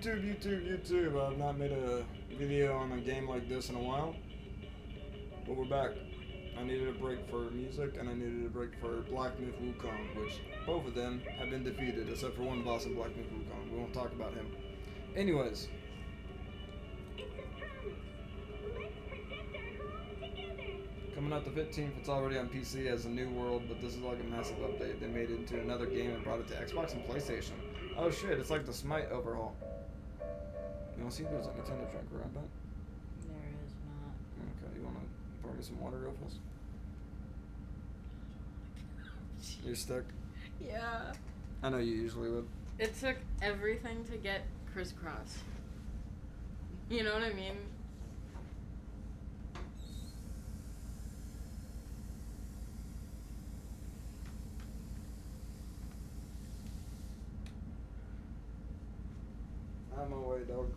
YouTube. I've not made a video on a game like this in a while, but we're back. I needed a break for music, and I needed a break for Black Myth Wukong, which both of them have been defeated, except for one boss in Black Myth Wukong. We won't talk about him. Anyways, coming out the 15th, it's already on PC as a new world, but this is like a massive update. They made it into another game and brought it to Xbox and PlayStation. Oh shit, it's like the Smite overhaul. You wanna see if there's a Nintendo drink around that? There is not. Okay, you wanna pour me some water real fast? You're stuck? Yeah. I know you usually would. It took everything to get crisscross. You know what I mean? I'm on my way, dog.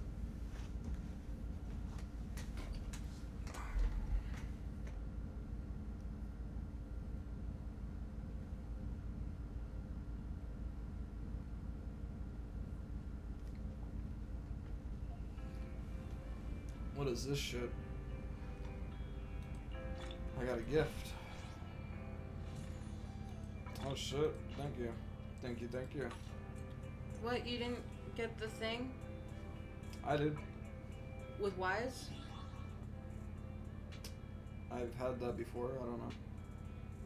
What is this shit? I got a gift. Oh shit, thank you. Thank you, thank you. What, you didn't get the thing I did. with Wise? I've had that before, I don't know.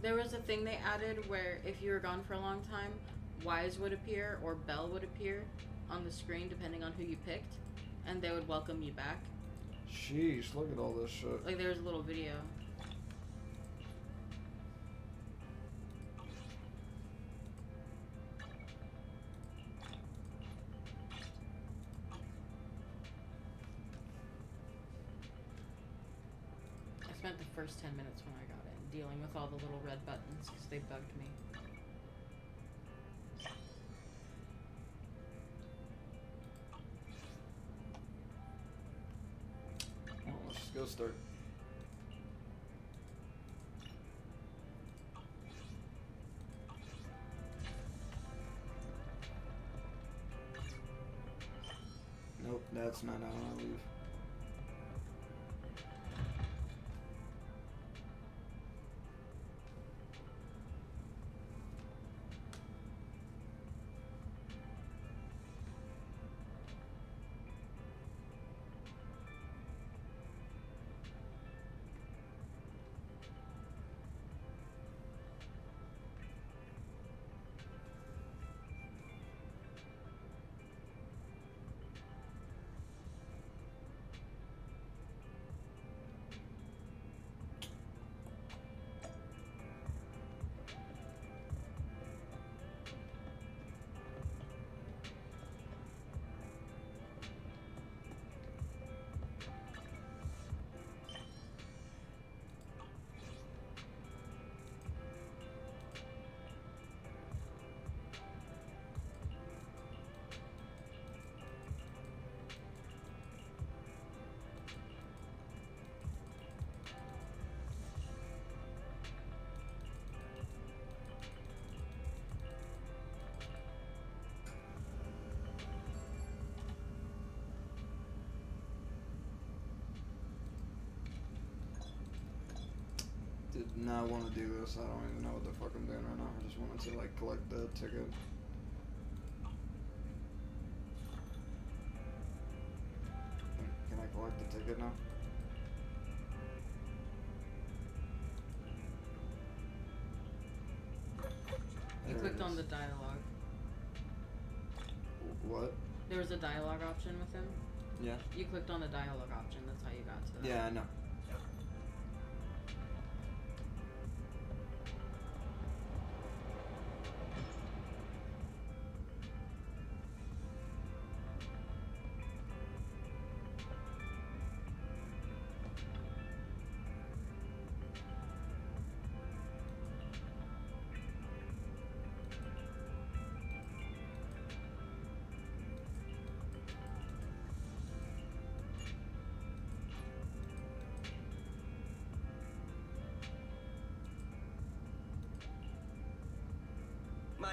There was a thing they added where if you were gone for a long time, Wise would appear or Bell would appear on the screen depending on who you picked, and they would welcome you back. Sheesh, look at all this shit. Like there was a little video. I spent the first 10 minutes when I got it dealing with all the little red buttons because they bugged me. Well, let's just go start. Nope, that's not how I leave. Did not want to do this. I don't even know what the fuck I'm doing right now. I just wanted to like collect the ticket. Can I collect the ticket now? You There clicked it on is. the dialogue. What? There was a dialogue option with him. Yeah. You clicked on the dialogue option. That's how you got to that. Yeah, I know.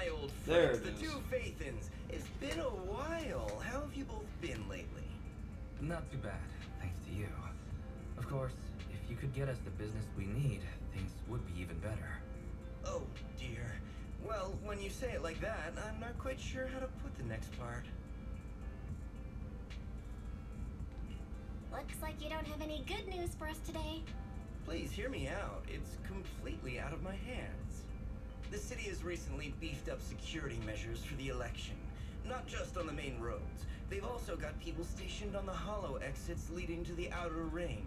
my old There friends, it the is. two Faithins. It's been a while. How have you both been lately? Not too bad, thanks to you. Of course, if you could get us the business we need, things would be even better. Oh, dear. Well, when you say it like that, I'm not quite sure how to put the next part. Looks like you don't have any good news for us today. Please hear me out. It's completely out of my hands. The city has recently beefed up security measures for the election. Not just on the main roads. They've also got people stationed on the hollow exits leading to the outer ring.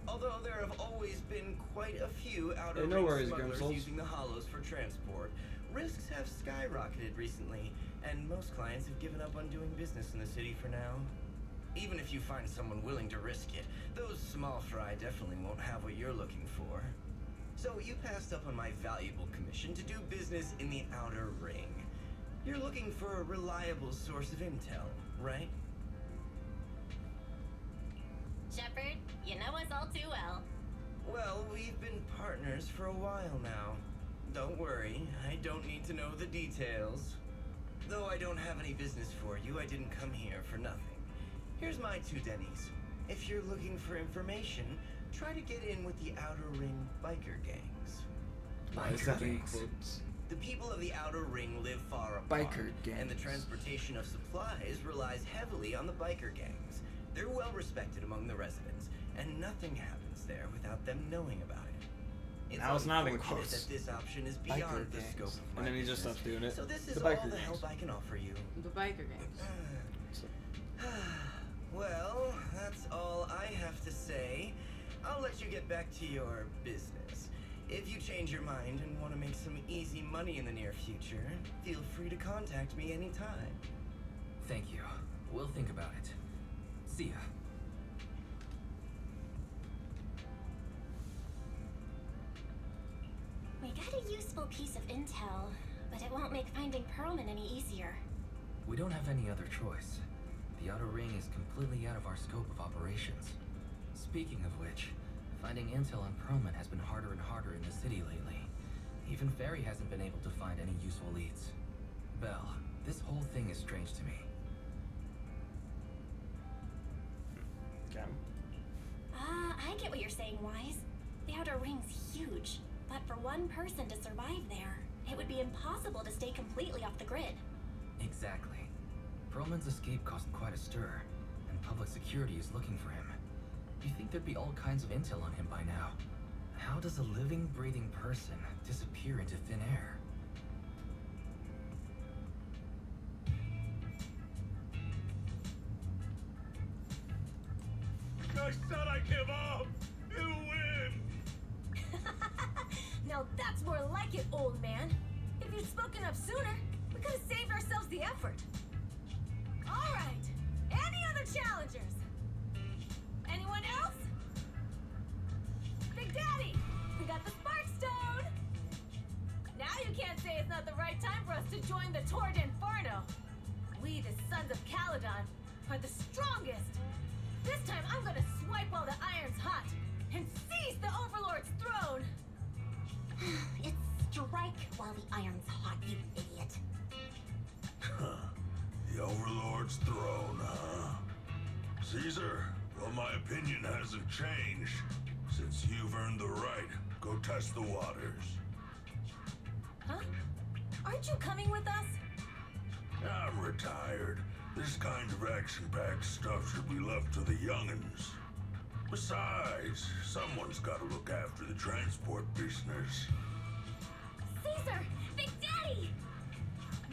Although there have always been quite a few outer Hey, no ring worries, smugglers Grimsels. using the hollows for transport, risks have skyrocketed recently, and most clients have given up on doing business in the city for now. Even if you find someone willing to risk it, those small fry definitely won't have what you're looking for. So you passed up on my valuable commission to do business in the outer ring. You're looking for a reliable source of intel, right? Shepard, you know us all too well. Well, we've been partners for a while now. Don't worry, I don't need to know the details. Though I don't have any business for you, I didn't come here for nothing. Here's my 2 Denny's. If you're looking for information, try to get in with the Outer Ring biker gangs. Why is that in quotes? The people of the Outer Ring live far apart, Biker and the gangs. transportation of supplies relies heavily on the biker gangs. They're well respected among the residents, and nothing happens there without them knowing about it. Now it's not in unfortunate quotes. that this option is Biker beyond the gangs. scope of my And then he just business. stops doing it. So this is The all biker the gangs. help I can offer you. The biker gangs. Well, that's all I have to say. I'll let you get back to your business. If you change your mind and want to make some easy money in the near future, feel free to contact me anytime. Thank you. We'll think about it. See ya. We got a useful piece of intel, but it won't make finding Perlman any easier. We don't have any other choice. The Outer Ring is completely out of our scope of operations. Speaking of which, finding intel on Perlman has been harder and harder in the city lately. Even Ferry hasn't been able to find any useful leads. Belle, this whole thing is strange to me. Okay. I get what you're saying, Wise. The Outer Ring's huge, but for one person to survive there, it would be impossible to stay completely off the grid. Exactly. Perlman's escape caused quite a stir, and public security is looking for him. You'd think there'd be all kinds of intel on him by now. How does a living, breathing person disappear into thin air? I said I give up! You win! Now that's more like it, old man. If you'd spoken up sooner, we could have saved ourselves the effort. All right. Any other challengers? Anyone else? Big Daddy, we got the Spark Stone. Now you can't say it's not the right time for us to join the Tord Inferno. We, the Sons of Caledon, are the strongest. This time I'm gonna swipe while the iron's hot and seize the Overlord's throne. It's strike while the iron's hot, you idiot. The Overlord's throne, huh? Caesar, well, my opinion hasn't changed. Since you've earned the right, go test the waters. Huh? Aren't you coming with us? I'm retired. This kind of action-packed stuff should be left to the young'uns. Besides, someone's got to look after the transport business. Caesar! Big Daddy!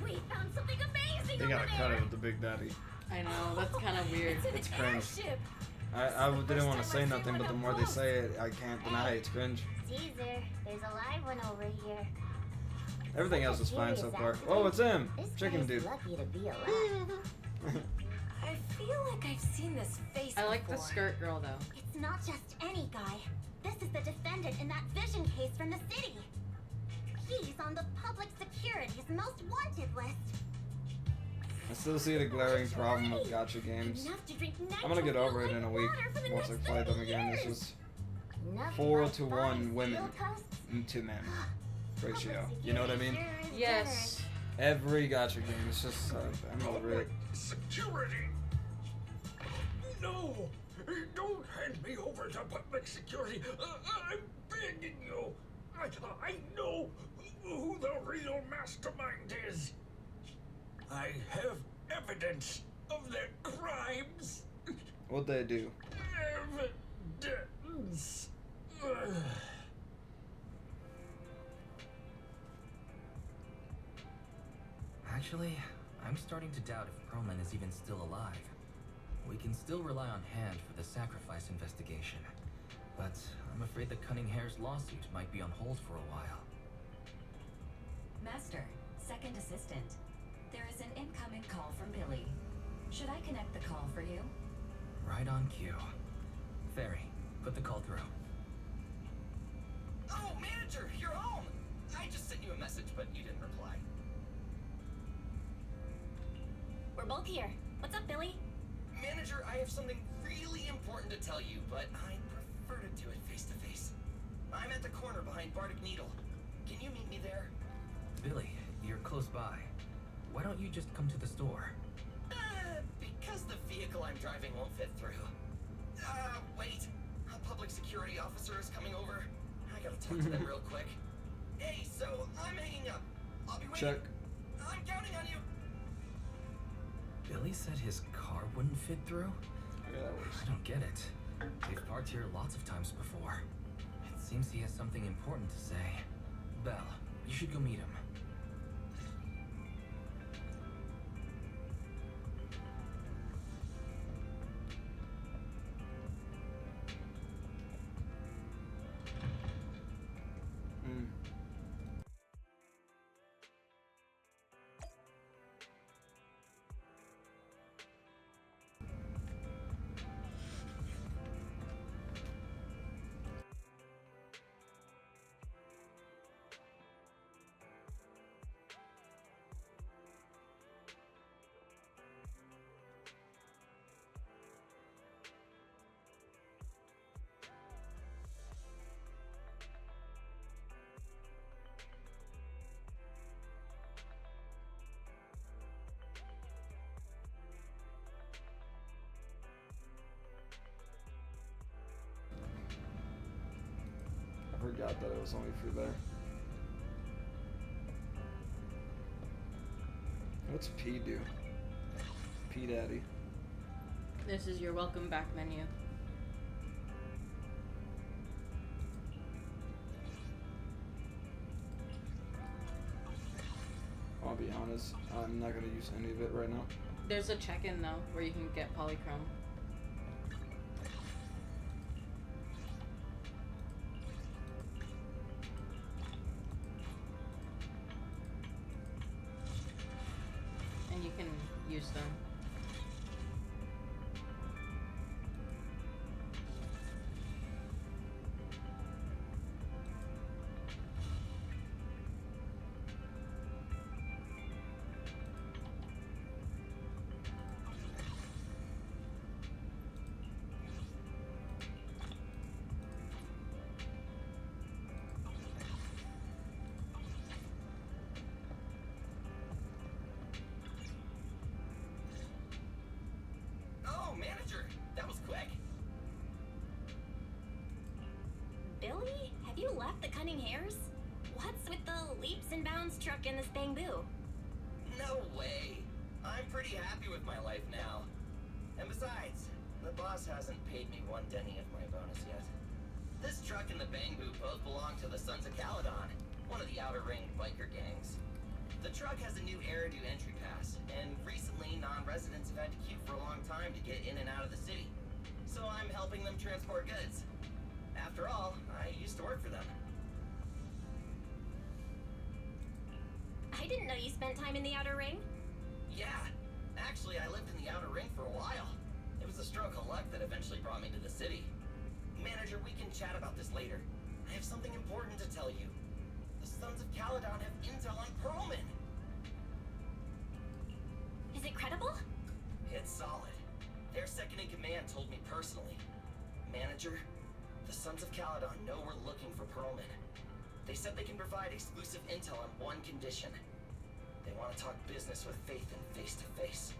We found something amazing They over gotta there! cut it with the Big Daddy. I know, that's kind of weird. It's an It's cringe. airship! I didn't first want to time say I've nothing, seen but one the up more they close. say it, I can't deny it's cringe. Caesar, there's a live one over here. Everything else is fine so far. Oh, it's him! Chicken dude. Lucky to be alive. I feel like I've seen this face I like the before. skirt girl though. It's not just any guy. This is the defendant in that vision case from the city. He's on the public security's most wanted list. I still see the glaring problem with gacha games. Enough to drink I'm gonna get over it in a week water for the once I next play them 30 again. It's years. just Nothing 4 like to 1 body women steel toasts. to men ratio. You know what I mean? Yes. Every gacha game is just, I'm over it. Security! No! Don't hand me over to public security! I'm begging you! I know who the real mastermind is! I have evidence of their crimes! What'd they do? Evidence! Actually, I'm starting to doubt if Perlman is even still alive. We can still rely on Hand for the sacrifice investigation, but I'm afraid the Cunning Hare's lawsuit might be on hold for a while. Master, second assistant. There is an incoming call from Billy. Should I connect the call for you? Right on cue. Fairy, put the call through. Oh, manager, you're home! I just sent you a message, but you didn't reply. We're both here. What's up, Billy? Manager, I have something really important to tell you, but I prefer to do it face to face. I'm at the corner behind Bardic Needle. Can you meet me there? Billy, you're close by. Why don't you just come to the store? Because the vehicle I'm driving won't fit through. Wait. A public security officer is coming over. I gotta talk to them real quick. Hey, so I'm hanging up. I'll be waiting. Check. I'm counting on you. Billy said his car wouldn't fit through? Okay, that works. I don't get it. They've parked here lots of times before. It seems he has something important to say. Belle, you should go meet him. I forgot that it was only for there. What's P do? P Daddy. This is your welcome back menu. I'll be honest, I'm not gonna use any of it right now. There's a check-in though, where you can get polychrome. And you can use them. Oh, manager, that was quick. Billy, have you left the Cunning Hares? What's with the leaps and bounds truck and this bamboo? No way. I'm pretty happy with my life now. And besides, the boss hasn't paid me one penny of my bonus yet. This truck and the Bangbu both belong to the Sons of Caledon, one of the Outer Ring biker gangs. The truck has a new Eridu entry pass, and recently non-residents have had to queue for a long time to get in and out of the city. So I'm helping them transport goods. After all, I used to work for them. I didn't know you spent time in the Outer Ring. Yeah, actually I lived in the Outer Ring for a while. It was a stroke of luck that eventually brought me to the city. Manager, we can chat about this later. I have something important to tell you. The Sons of Caledon have intel on Perlman. Is it credible? It's solid. Their second in command told me personally. Manager, the Sons of Caledon know we're looking for Perlman. They said they can provide exclusive intel on one condition. They want to talk business with Faith and face to face.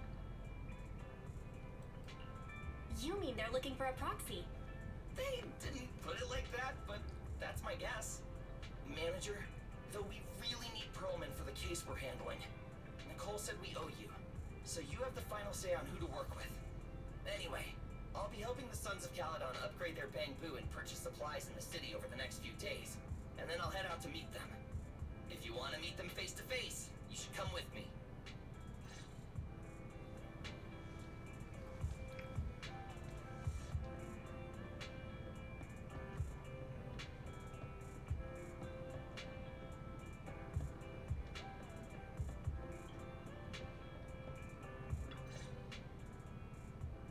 You mean they're looking for a proxy? They didn't put it like that, but that's my guess. Manager, though we really need Pearlman for the case we're handling. Nicole said we owe you, so you have the final say on who to work with. Anyway, I'll be helping the Sons of Caledon upgrade their Bangbu and purchase supplies in the city over the next few days, and then I'll head out to meet them. If you want to meet them face to face, you should come with me.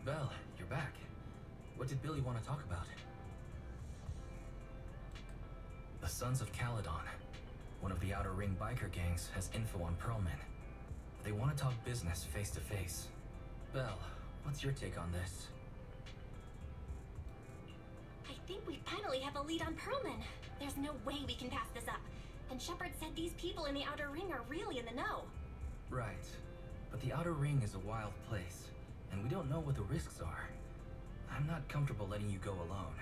Belle, you're back. What did Billy want to talk about? The Sons of Caledon, one of the Outer Ring biker gangs, has info on Pearlman. They want to talk business face to face. Belle, what's your take on this? I think we finally have a lead on Pearlman. There's no way we can pass this up. And Shepard said these people in the Outer Ring are really in the know. Right. But the Outer Ring is a wild place, and we don't know what the risks are. I'm not comfortable letting you go alone.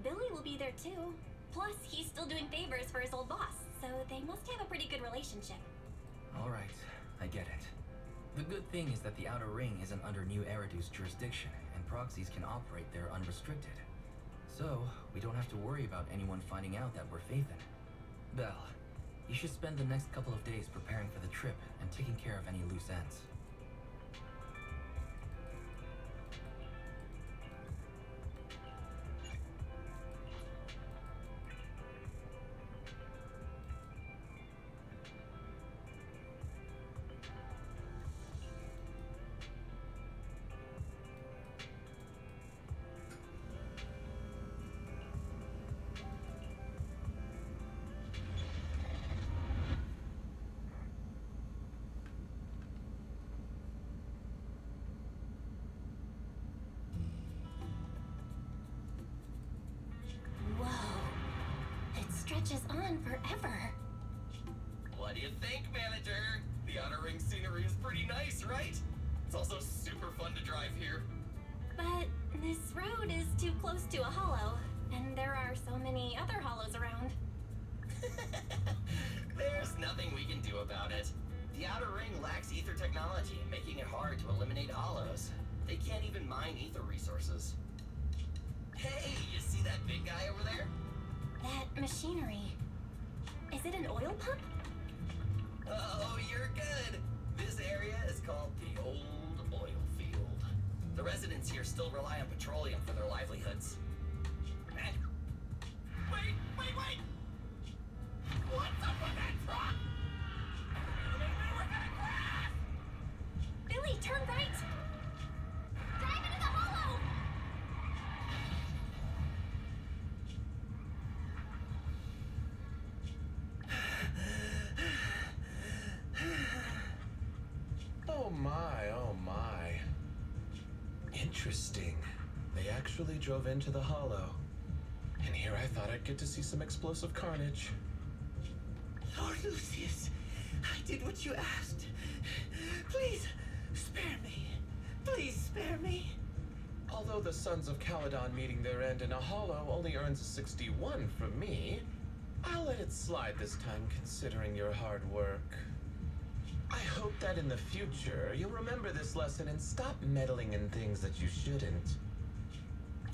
Billy will be there too. Plus, he's still doing favors for his old boss, so they must have a pretty good relationship. Alright, I get it. The good thing is that the Outer Ring isn't under New Eridu's jurisdiction, and proxies can operate there unrestricted. So, we don't have to worry about anyone finding out that we're Fathan. Belle, you should spend the next couple of days preparing for the trip and taking care of any loose ends. Whoa. It stretches on forever. What do you think, Manager? The Outer Ring scenery is pretty nice, right? It's also super fun to drive here. But this road is too close to a hollow, and there are so many other hollows around. There's nothing we can do about it. The Outer Ring lacks ether technology, making it hard to eliminate hollows. They can't even mine ether resources. Hey, you see that big guy over there? That machinery. Is it an oil pump? Oh, you're good. This area is called the Old Oil Field. The residents here still rely on petroleum for their livelihoods. Wait! What's up with that truck? We're gonna crash! Billy, turn right! Drive into the hollow! Oh my. Interesting. They actually drove into the hollow. And here I thought I'd get to see some explosive carnage. Lord Lucius, I did what you asked. Please, spare me. Please spare me. Although the Sons of Caledon meeting their end in a hollow only earns a 61 from me, I'll let it slide this time considering your hard work. I hope that in the future you'll remember this lesson and stop meddling in things that you shouldn't.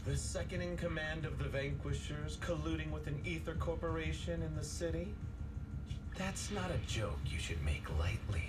The second in command of the Vanquishers colluding with an ether corporation in the city? That's not a joke you should make lightly.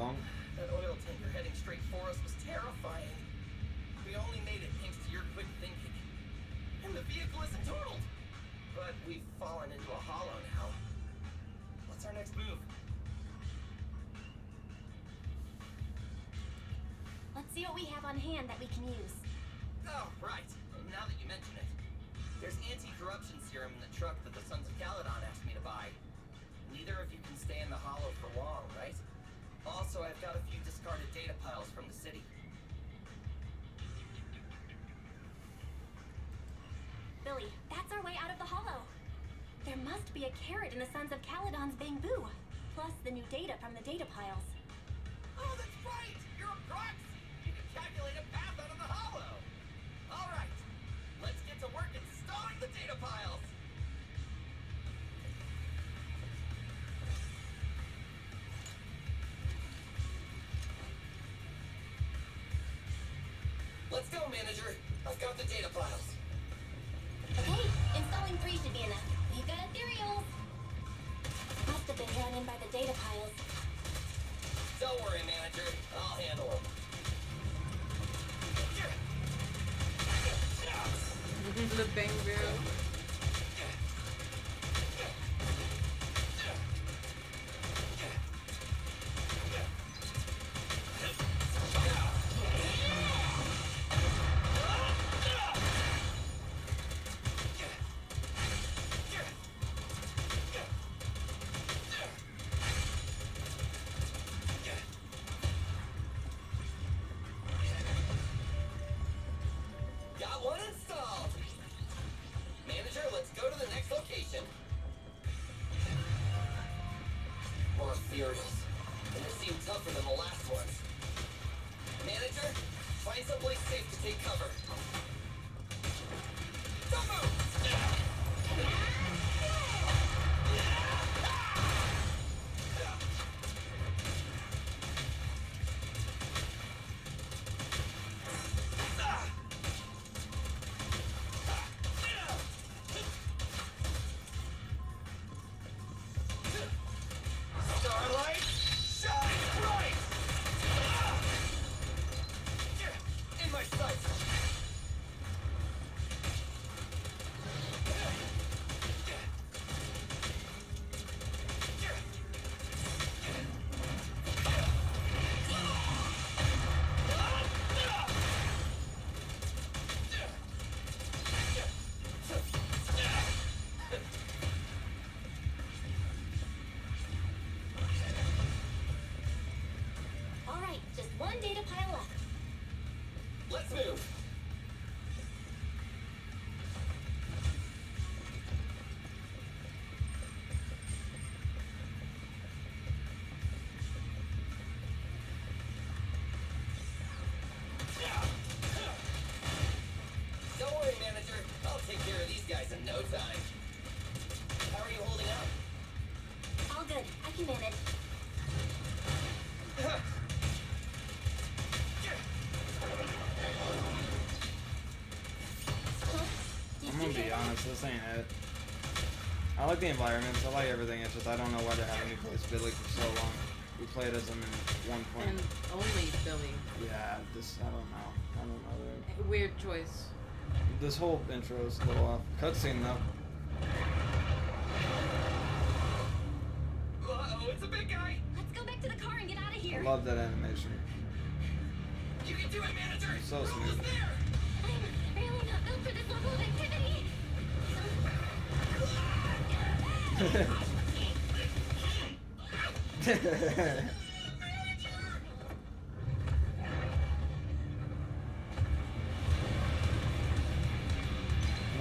Dong. That oil tanker heading straight for us was terrifying. We only made it thanks to your quick thinking. And the vehicle isn't totaled. But we've fallen into a hollow now. What's our next move? Let's see what we have on hand that we can use. Oh, right. Now that you mention it. There's anti-corruption serum in the truck that the Sons of Caledon asked me to buy. Neither of you can stay in the hollow for long, right? Also, I've got a few discarded data piles from the city. Billy, that's our way out of the hollow. There must be a carrot in the Sons of Caledon's bamboo, plus the new data from the data piles. Oh, that's right! You're a prox! You can calculate a path out of the hollow! Alright, let's get to work installing the data piles! Let's go, manager. I've got the data piles. Okay, installing 3 should be enough. We've got ethereals. Must have been drawn in by the data piles. Don't worry, manager. I'll handle them. The bamboo. Got one installed. Manager, let's go to the next location. More ethereals. And they seem tougher than the last ones. Manager, find someplace safe to take cover. Don't move! Starlight, shine bright! In my sights! All right, just one data pile left. Let's move! Don't worry, manager. I'll take care of these guys in no time. How are you holding up? All good. I can manage. I'm gonna be honest, this ain't it. I like the environments, I like everything, it's just I don't know why they're having me play Billy for so long. We played as him in 1 point. And only Billy. Yeah, I don't know. Weird choice. This whole intro is a little off. Cutscene though. Uh-oh, it's a big guy! Let's go back to the car and get out of I here. love that animation. You can do it, manager! So We're smooth. almost there! I'm really not built for this level of activity.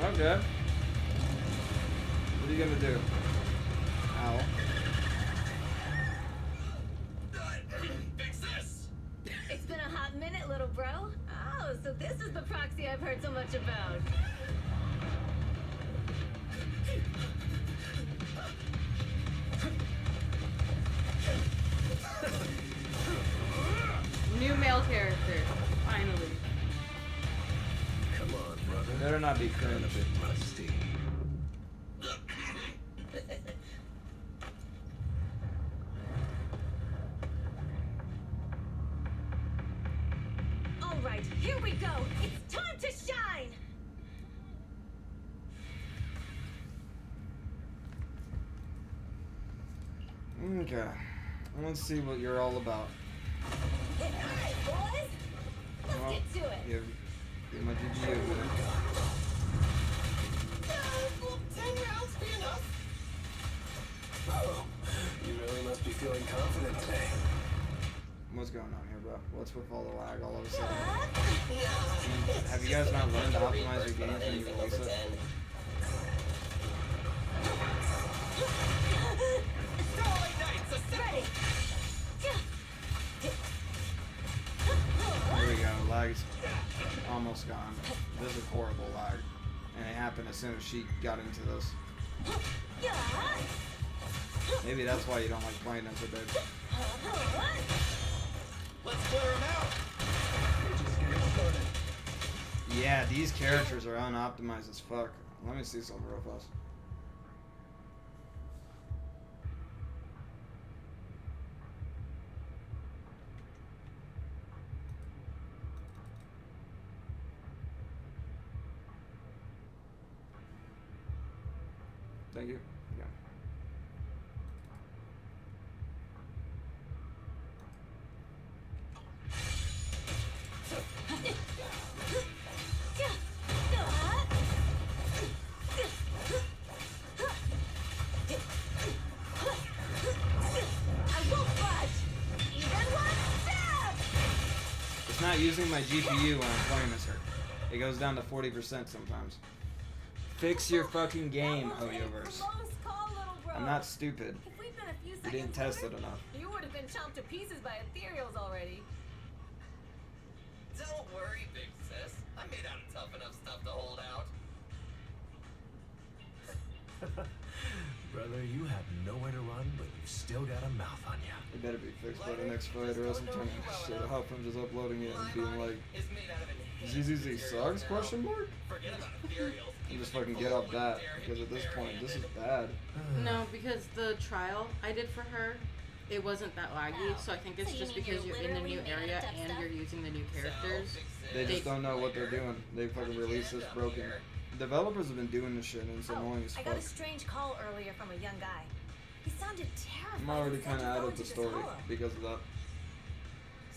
Okay. What are you gonna do? Ow. Fix this! It's been a hot minute, little bro. Oh, so this is the proxy I've heard so much about. New male character. Finally. Come on, brother. Better not be Got cringe. a bit rusty. Alright, here we go! It's time to shine! Okay. Let's see what you're all about. Alright, boys! Let's Well, get to it! give my GPU with it. Will 10 rounds be enough? Oh, you really must be feeling confident today. What's going on here, bro? What's with all the lag all of a sudden? Have you guys not learned to optimize your games when you release it? Ready! Here we go. Lag's almost gone. This is horrible lag. And it happened as soon as she got into this. Maybe that's why you don't like playing as a babe. Let's clear him out. We're just getting started. Yeah, these characters are unoptimized as fuck. Let me see something real fast. Thank you. Yeah. I won't budge! Even one step! It's not using my GPU when I'm playing as her. It goes down to 40% sometimes. Fix your fucking game, That was a Hoyoverse. close call, little bro. I'm not stupid. If we'd been a few You seconds didn't test sooner, it enough. you would have been chomped to pieces by ethereals already. Don't worry, big sis. I made out of tough enough stuff to hold out. Brother, you have nowhere to run, but you've still got a mouth on you. It better be fixed by the next fight, or else I'm turning this shit off from just uploading it and being like, Is made out of ZZZ sucks? Question mark? Forget about ethereals. And just fucking get off that, because at this point, this is bad. No, because the trial I did for her, it wasn't that laggy, so I think it's So you just mean because you're you're in the new literally area making up and stuff? you're using the new characters. They just don't know what they're doing. They fucking released this broken. Developers have been doing this shit, and it's annoying as I got a fuck. strange call earlier from a young guy. He sounded terrified. I'm already He said kind of to out go of the into this story hollow. because of that.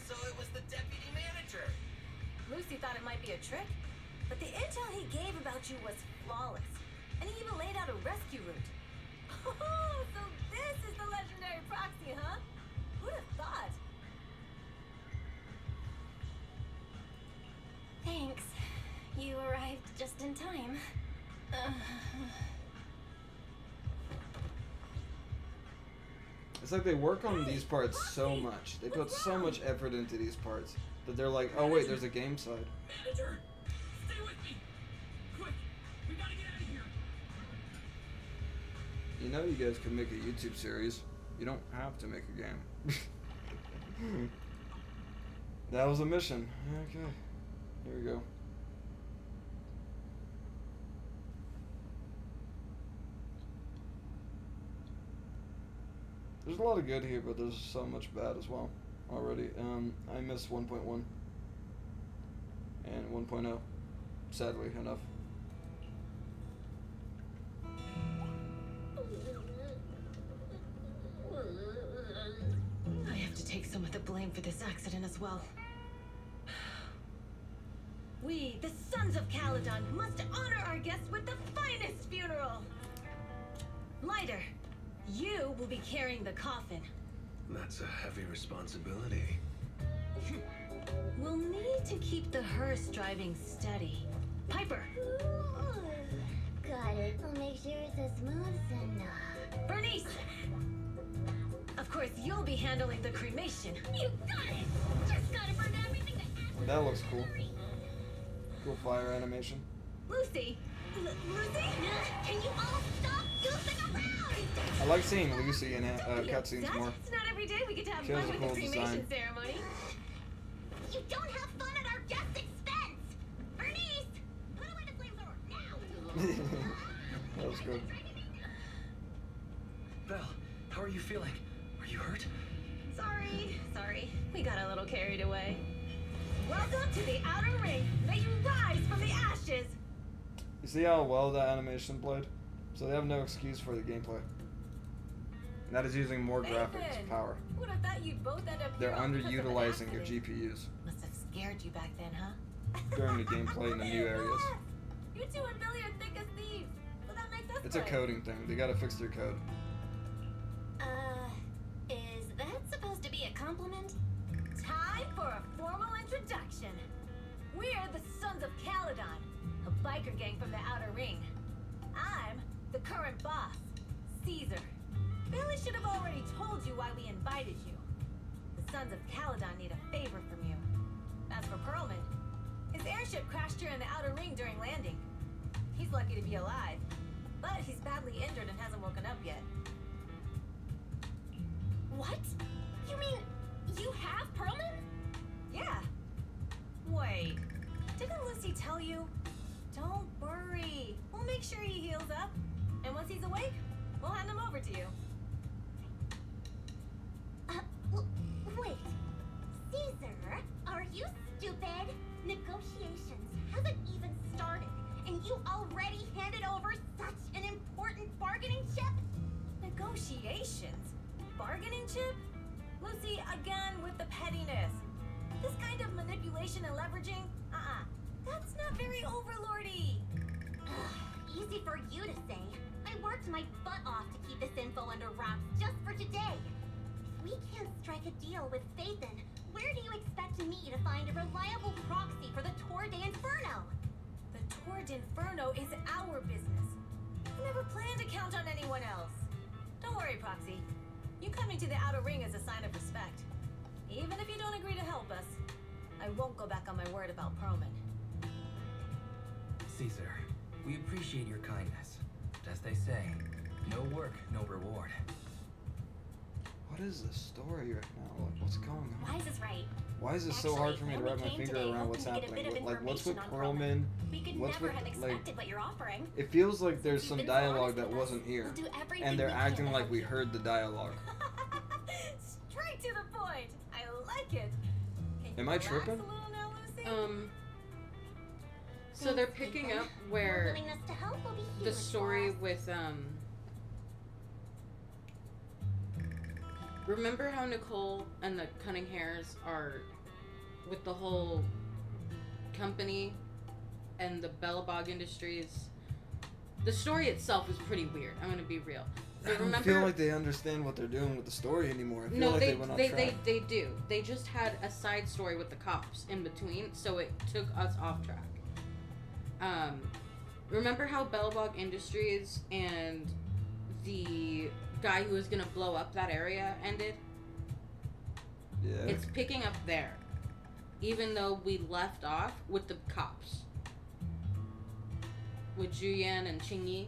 So it was the deputy manager. Lucy thought it might be a trick, but the intel he gave about you was flawless. And he even laid out a rescue route. Oh, so this is the legendary proxy, huh? Who'd have thought? Thanks. You arrived just in time. It's like they work on these parts so much. They put so much effort into these parts that they're like, oh wait, there's a game side. Manager, stay with me. Quick, we gotta get out of here. You know you guys could make a YouTube series. You don't have to make a game. That was a mission. Okay. Here we go. There's a lot of good here, but there's so much bad as well already. I missed 1.1 and 1.0, sadly enough. I have to take some of the blame for this accident as well. We, the Sons of Caledon, must honor our guests with the finest funeral. Lighter, you will be carrying the coffin. That's a heavy responsibility. We'll need to keep the hearse driving steady. Piper, Got it. I'll make sure it's as smooth as enough. Bernice! Of course, you'll be handling the cremation. You got it! Just gotta burn everything that That looks cool. Cool fire animation. Lucy! Lucy? Can you all stop goofing around? I like seeing Lucy in cutscenes That- more. It's not every day we get to have She has fun a with the cool cremation design. ceremony. You don't have fun at our guest expense! Bernice! Put away the flamethrower now! That was good. Belle, how are you feeling? Are you hurt? Sorry. We got a little carried away. Welcome to the outer ring. May you rise from the ashes. You see how well that animation played? So they have no excuse for the gameplay. And that is using more graphics Nathan, power. Would have thought you'd both end up They're here all because of an underutilizing your accident. GPUs Must have scared you back then, huh? during the gameplay in the new areas. Relax. You two and Billy are thick as thieves. But that makes us It's a friends. coding thing. They gotta fix their code. Is that supposed to be a compliment? Time for a formal introduction. We're the Sons of Caledon, a biker gang from the Outer Ring. I'm the current boss, Caesar. Billy should have already told you why we invited you. The Sons of Caledon need a favor from you. As for Perlman, his airship crashed here in the Outer Ring during landing. He's lucky to be alive, but he's badly injured and hasn't woken up yet. What? You mean you have Perlman? Yeah. Wait, didn't Lucy tell you? Don't worry. We'll make sure he heals up. And once he's awake, we'll hand him over to you. Wait. Caesar, are you stupid? Negotiations haven't even started, and you already handed over such an important bargaining chip? Negotiations? Bargaining chip? Lucy, again with the pettiness. This kind of manipulation and leveraging? That's not very overlordy. Easy for you to say. I worked my butt off to keep this info under wraps just for today. If we can't strike a deal with Phaethon, where do you expect me to find a reliable proxy for the Tour d'Inferno? The Tour d'Inferno is our business. I never planned to count on anyone else. Don't worry, Proxy. You coming to the Outer Ring is a sign of respect. Even if you don't agree to help us, I won't go back on my word about Perlman. Caesar, we appreciate your kindness. But as they say, no work, no reward. What is the story right now? Like, what's going on? Wise is right. Why is it so hard for me to wrap my finger around what's happening? Like, what's with Perlman? We could What's never with, have like, expected what you're offering. it feels like there's Since some you've been so dialogue honest that with us, wasn't here. we'll do everything And they're we can acting to like help we you. heard the dialogue. Straight to the point. I like it. Can you Am I relax tripping? a little now, Lucy? So they're picking up Your where willingness to help will be the huge, story boss. with remember how Nicole and the Cunning Hairs are with the whole company and the Bellabog Industries? The story itself is pretty weird. I'm gonna be real. I don't feel like they understand what they're doing with the story anymore. I feel no, like they they went off track. they do. They just had a side story with the cops in between, so it took us off track. Remember how Bellabog Industries and the guy who was gonna blow up that area ended? Yeah. It's picking up there, even though we left off with the cops, with Juyan and Qingyi.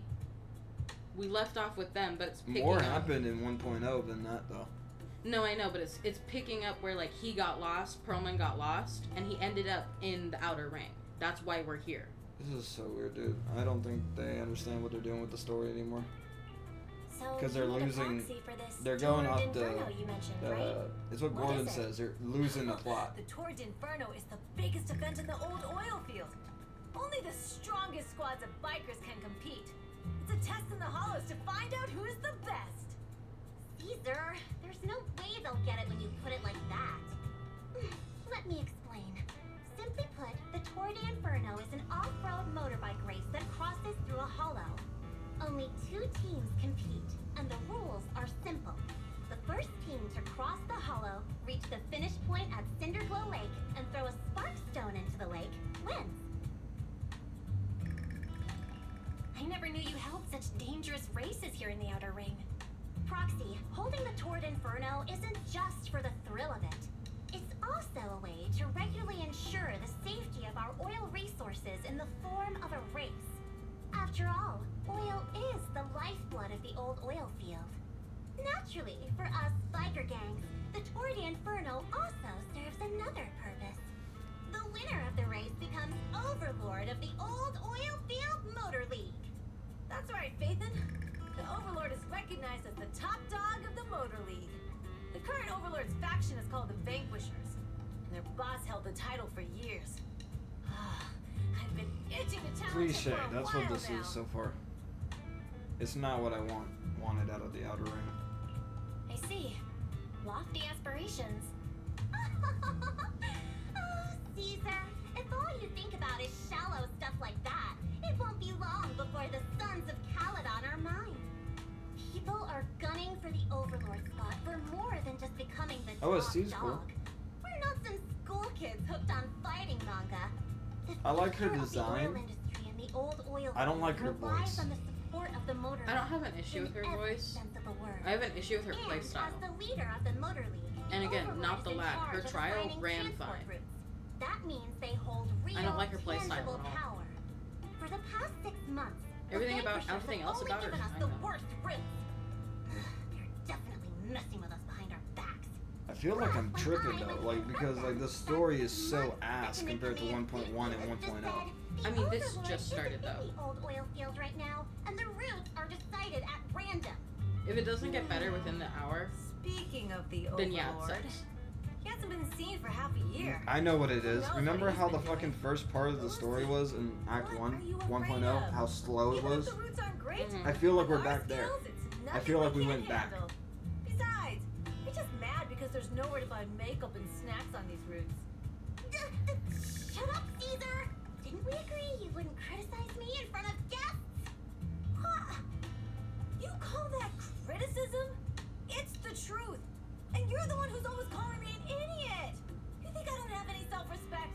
We left off with them, but it's picking More up. happened in 1.0 than that, though. No, I know, but it's picking up where, like, he got lost, Perlman got lost, and he ended up in the Outer Ring. That's why we're here. This is so weird, dude. I don't think they understand what they're doing with the story anymore. So 'Cause they're you need a losing- proxy for this they're going Tour off d'Inferno you mentioned, right? it's what What Gordon is it? says. They're losing the plot. The Tour d'Inferno is the biggest event in the old oil field. Only the strongest squads of bikers can compete. It's a test in the hollows to find out who's the best. Caesar, there's no way they'll get it when you put it like that. Let me explain. Simply put, the Tour d'Inferno is an off-road motorbike race that crosses through a hollow. Only 2 teams compete, and the rules are simple. The first team to cross the hollow, reach the finish point at Cinderglow Lake, and throw a spark stone into the lake wins. I never knew you held such dangerous races here in the Outer Ring. Proxy, holding the Tour d'Inferno isn't just for the thrill of it. It's also a way to regularly ensure the safety of our oil resources in the form of a race. After all, oil is the lifeblood of the old oil field. Naturally, for us biker gangs, the Tour d'Inferno also serves another purpose. The winner of the race becomes overlord of the old oil field motor league. That's right, Phaethon. The Overlord is recognized as the top dog of the Motor League. The current Overlord's faction is called the Vanquishers, and their boss held the title for years. I've been itching to challenge him Cliche. for a That's while what this now. is so far. It's not what I wanted out of the Outer Ring. I see. Lofty aspirations. Oh, Caesar, if all you think about is shallow stuff like that, it won't be long before the sons of Caledon are mine. People are gunning for the Overlord spot for more than just becoming the Oh, top Steve's dog. cool. We're not some school kids hooked on fighting manga. The I like her future of the design. oil industry and the old oil I don't like field her relies voice. on the support of the motor I don't league have an issue with in her every voice. sense of the word. I have an issue with her And playstyle. as the leader of the motor league, And the again, Overlord not is the in lag. Her charge of trial defining ran transport fine. routes. That means they hold real, I don't like her playstyle at tangible all. power. For the past 6 months, Everything the about vanquishers everything have else only about her given is us fine, the though. worst routes. They're definitely messing with us behind our backs. I feel like I'm tripping though, like because like the story is so ass compared to 1.1 and 1.0. I mean, this just started, though. The old oil field right now, and the routes are decided at random. If it doesn't get better within the hour, Speaking of the then yeah, it Overlord, sucks. he hasn't been seen for half a year. I know what it is. Who knows Remember what he's how the been fucking doing? first part of the story was in Act What 1, are you afraid 1.0, of? how slow it Even was? if the routes aren't great, Mhm. I feel like we're with back our there. skills, it's I nothing feel like we can't went back. handle. Besides, you're just mad because there's nowhere to buy makeup and snacks on these routes. Shut up, Caesar! Didn't we agree you wouldn't criticize me in front of guests? Huh. You call that criticism? It's the truth. And you're the one who's always calling me an idiot. You think I don't have any self-respect?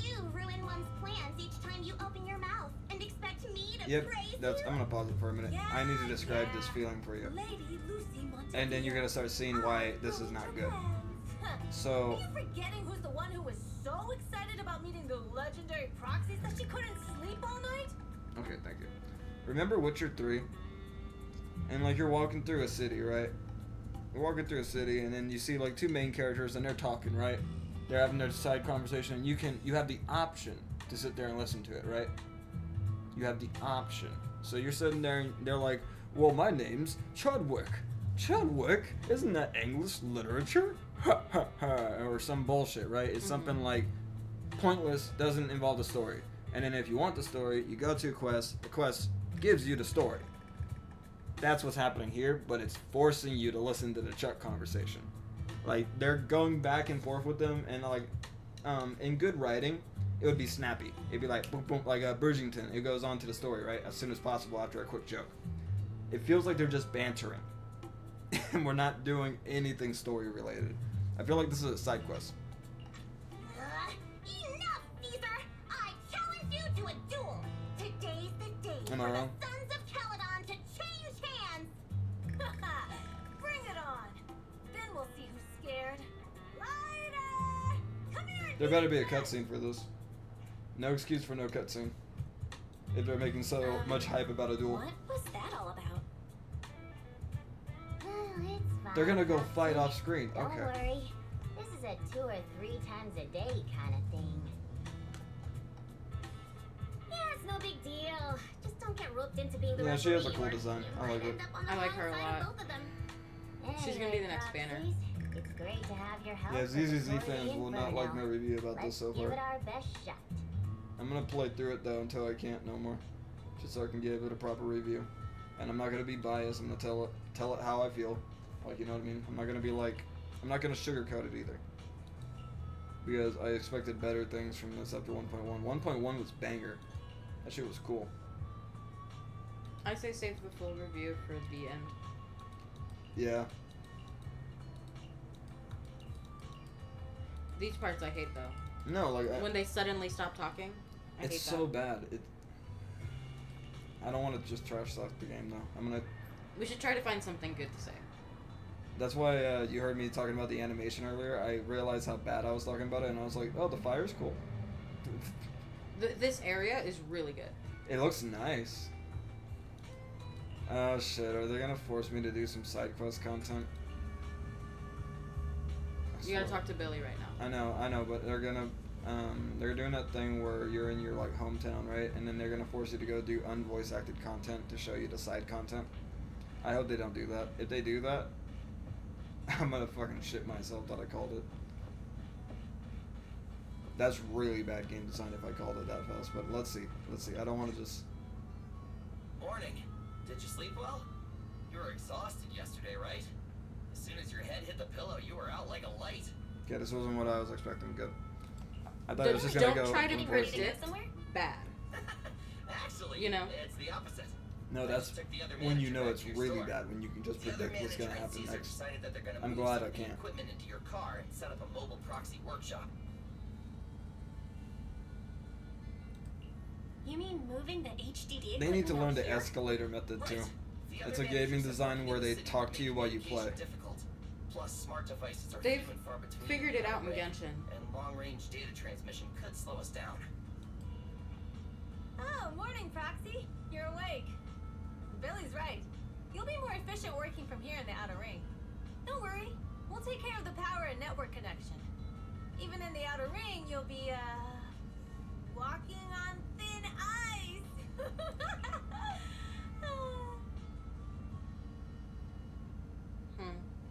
You ruin one's plans each time you open your mouth and expect me to Yep, praise that's. you? I'm gonna pause it for a minute. I need to describe this Yeah. feeling for you, Lady Lucy Monteville. and then you're gonna start seeing why this is not good. Are So you forgetting who's the one who was so excited about meeting the legendary proxies that she couldn't sleep all night? okay, thank you. Remember Witcher 3? And like you're walking through a city, right? You're walking through a city, and then you see like two main characters, and they're talking, right? They're having their side conversation, and you have the option to sit there and listen to it, right? You have the option. So you're sitting there, and they're like, "Well, my name's Chudwick. Chudwick, isn't that English literature?" Ha ha ha, or some bullshit, right? It's something like pointless, doesn't involve the story. And then if you want the story, you go to a quest. The quest gives you the story. That's what's happening here, but it's forcing you to listen to the Chuck conversation. Like they're going back and forth with them, and like, in good writing, it would be snappy. It'd be like boom boom, like Bridgington. It goes on to the story right as soon as possible after a quick joke. It feels like they're just bantering, and we're not doing anything story related. I feel like this is a side quest. Enough, Caesar! I challenge you to a duel! Today's the day Am for I the wrong? Sons of Caledon to change hands! Bring it on. Then we'll see who's scared. Lighter! Come here and There better be a cutscene for this. No excuse for no cutscene. If they're making so much hype about a duel. What was that all about? Oh, it's fine. They're gonna go Foxy. fight off screen. Don't Okay. worry. This is a 2 or 3 times a day kind of thing. Yeah, it's no big deal. Just don't get roped into being the Yeah, she has a referee cool or design. you I might like it. end up on the I like wrong her a side lot. of both of them. She's gonna be the Anyway, next banner. Proxies, it's great to have your help. Yeah, for the ZZZ Tour fans will not like my Inferno. review about this Let's so give far. it our best shot. I'm gonna play through it though until I can't no more, just so I can give it a proper review. And I'm not gonna be biased. I'm gonna tell it how I feel. Like, you know what I mean? I'm not gonna be like, I'm not gonna sugarcoat it either. Because I expected better things from this after 1.1. 1.1 was banger. That shit was cool. I say save the full review for the end. Yeah. These parts I hate though. No, like When they suddenly stop talking, I hate it's that. so bad. I don't want to just trash talk the game though. I'm gonna. We should try to find something good to say. That's why you heard me talking about the animation earlier. I realized how bad I was talking about it, and I was like, "Oh, the fire's cool. This area is really good. It looks nice." Oh shit! Are they gonna force me to do some side quest content? I You gotta swear. talk to Billy right now. I know, but they're gonna, they're doing that thing where you're in your like hometown, right? And then they're gonna force you to go do unvoice acted content to show you the side content. I hope they don't do that. If they do that, I'm gonna fucking shit myself that I called it. That's really bad game design if I called it that fast. But let's see. Let's see. I don't want to just. Morning. Did you sleep well? You were exhausted yesterday, right? As soon as your head hit the pillow, you were out like a light. Okay, this wasn't what I was expecting. Good. I thought it was just gonna go. Don't try to one predict voice. bad. Actually, You know? it's the opposite. No, that's when you know it's really bad. When you can just predict what's gonna happen next. I'm glad I can't. Equipment into your car and set up a mobile proxy workshop. You mean moving the HDD? They need to learn the equipment up escalator method too. The It's other a gaming managers have design made where the they city talk to you while you play. communication difficult. Plus, smart devices are They've few and far between figured it out in anyway, Genshin. and long-range data transmission could slow us down. Oh, morning, Proxy. You're awake. Billy's right. You'll be more efficient working from here in the Outer Ring. Don't worry. We'll take care of the power and network connection. Even in the Outer Ring, you'll be, walking on thin ice.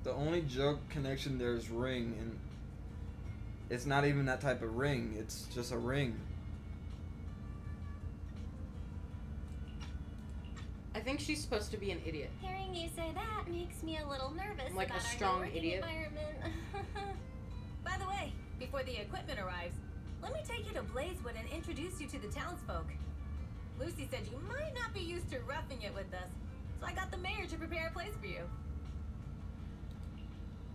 The only joke connection there is ring, and it's not even that type of ring. It's just a ring. I think she's supposed to be an idiot. Hearing you say that makes me a little nervous Like a about our strong working idiot. environment. By the way, before the equipment arrives, let me take you to Blazewood and introduce you to the townsfolk. Lucy said you might not be used to roughing it with us, so I got the mayor to prepare a place for you.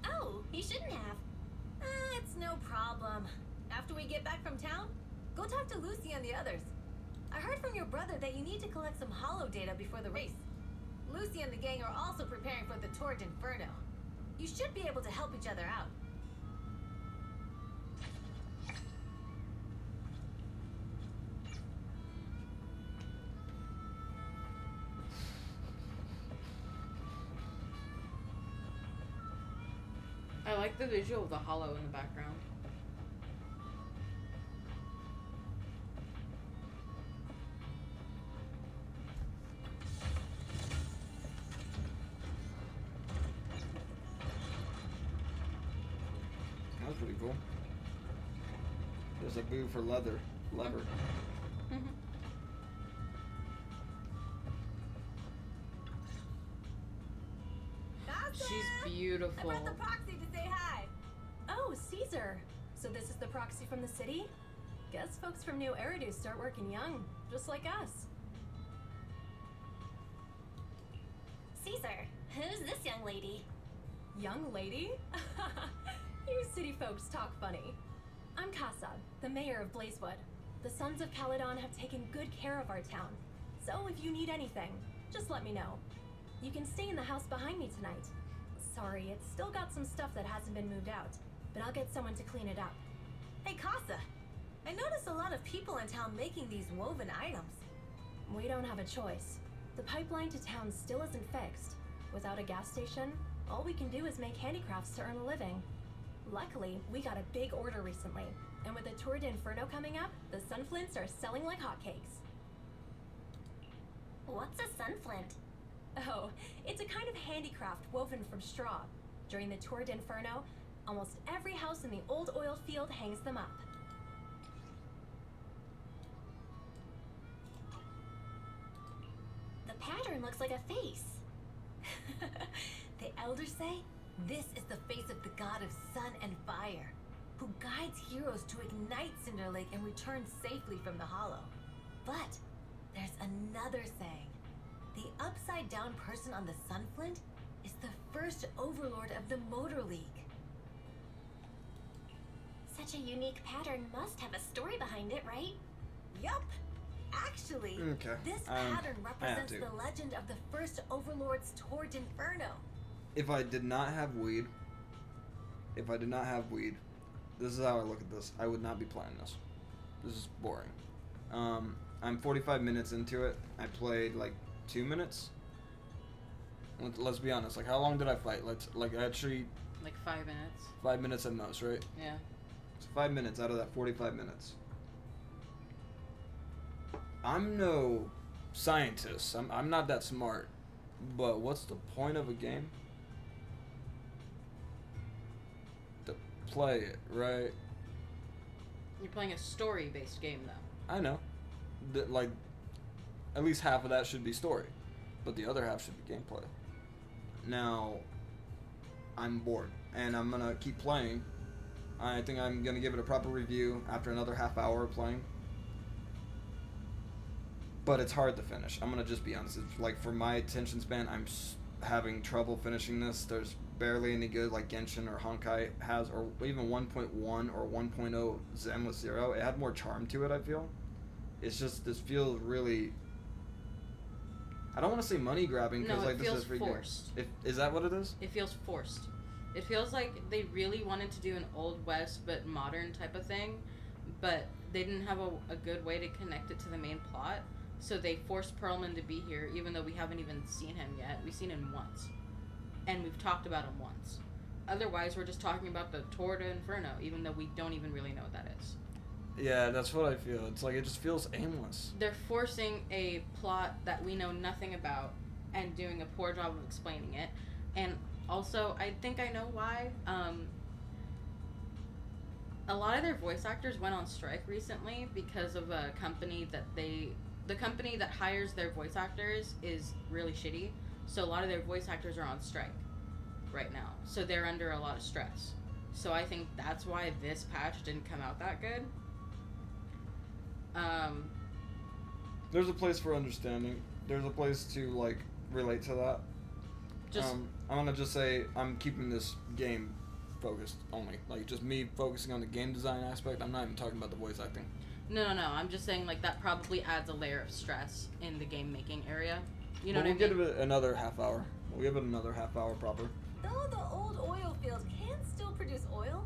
Oh, you shouldn't have. It's no problem. After we get back from town, go talk to Lucy and the others. I heard from your brother that you need to collect some holo data before the race. Lucy and the gang are also preparing for the Torrid Inferno. You should be able to help each other out. I like the visual of the hollow in the background. That was pretty cool. There's a boo for leather. Lever. She's I beautiful. brought the proxy to say hi. Oh, Caesar. So this is the proxy from the city? Guess folks from New Eridu start working young, just like us. Caesar, who's this young lady? Young lady? You city folks talk funny. I'm Casa, the mayor of Blazewood. The Sons of Caledon have taken good care of our town. So if you need anything, just let me know. You can stay in the house behind me tonight. Sorry, it's still got some stuff that hasn't been moved out, but I'll get someone to clean it up. Hey, Casa. I noticed a lot of people in town making these woven items. We don't have a choice. The pipeline to town still isn't fixed. Without a gas station, all we can do is make handicrafts to earn a living. Luckily, we got a big order recently, and with the Torrid Inferno coming up, the sunflints are selling like hotcakes. What's a sunflint? Oh, it's a kind of handicraft woven from straw. During the Torrid Inferno, almost every house in the old oil field hangs them up. The pattern looks like a face. The elders say this is the face of the god of sun and fire, who guides heroes to ignite Cinder Lake and return safely from the hollow. But there's another saying. The upside-down person on the Sunflint is the first overlord of the Motor League. Such a unique pattern must have a story behind it, right? Yup. Actually, Okay, this I have pattern represents to. the legend of the first overlord's Torrid Inferno. If I did not have weed, this is how I look at this. I would not be playing this. This is boring. I'm 45 minutes into it. I played like 2 minutes. Let's be honest. Like, how long did I fight? Actually, Like 5 minutes. 5 minutes at most, right? Yeah. So 5 minutes out of that 45 minutes. I'm no scientist. I'm not that smart. But what's the point of a game? To play it, right? You're playing a story-based game, though. I know. Like, at least half of that should be story, but the other half should be gameplay. Now, I'm bored, and I'm gonna keep playing. I think I'm gonna give it a proper review after another half hour of playing. But it's hard to finish. I'm gonna just be honest. It's like, for my attention span, I'm having trouble finishing this. There's barely any good like Genshin or Honkai has, or even 1.1 or 1.0 Zen 0. It had more charm to it, I feel. It's just, this feels really, I don't want to say money grabbing, because No, like, it this feels is free forced. Is that what it is? It feels forced. It feels like they really wanted to do an Old West but modern type of thing, but they didn't have a good way to connect it to the main plot, so they forced Perlman to be here, even though we haven't even seen him yet. We've seen him once, and we've talked about him once. Otherwise, we're just talking about the Tour de Inferno, even though we don't even really know what that is. Yeah, that's what I feel. It's like, it just feels aimless. They're forcing a plot that we know nothing about and doing a poor job of explaining it. And also, I think I know why. A lot of their voice actors went on strike recently because of a company that the company that hires their voice actors is really shitty. So a lot of their voice actors are on strike right now. So they're under a lot of stress. So I think that's why this patch didn't come out that good. There's a place for understanding. There's a place to like relate to that. I'm gonna just say I'm keeping this game focused only. Like, just me focusing on the game design aspect. I'm not even talking about the voice acting. No. I'm just saying, like, that probably adds a layer of stress in the game making area. You know But what I mean? we'll give it another half hour. We'll give it another half hour proper. Though the old oil field can still produce oil,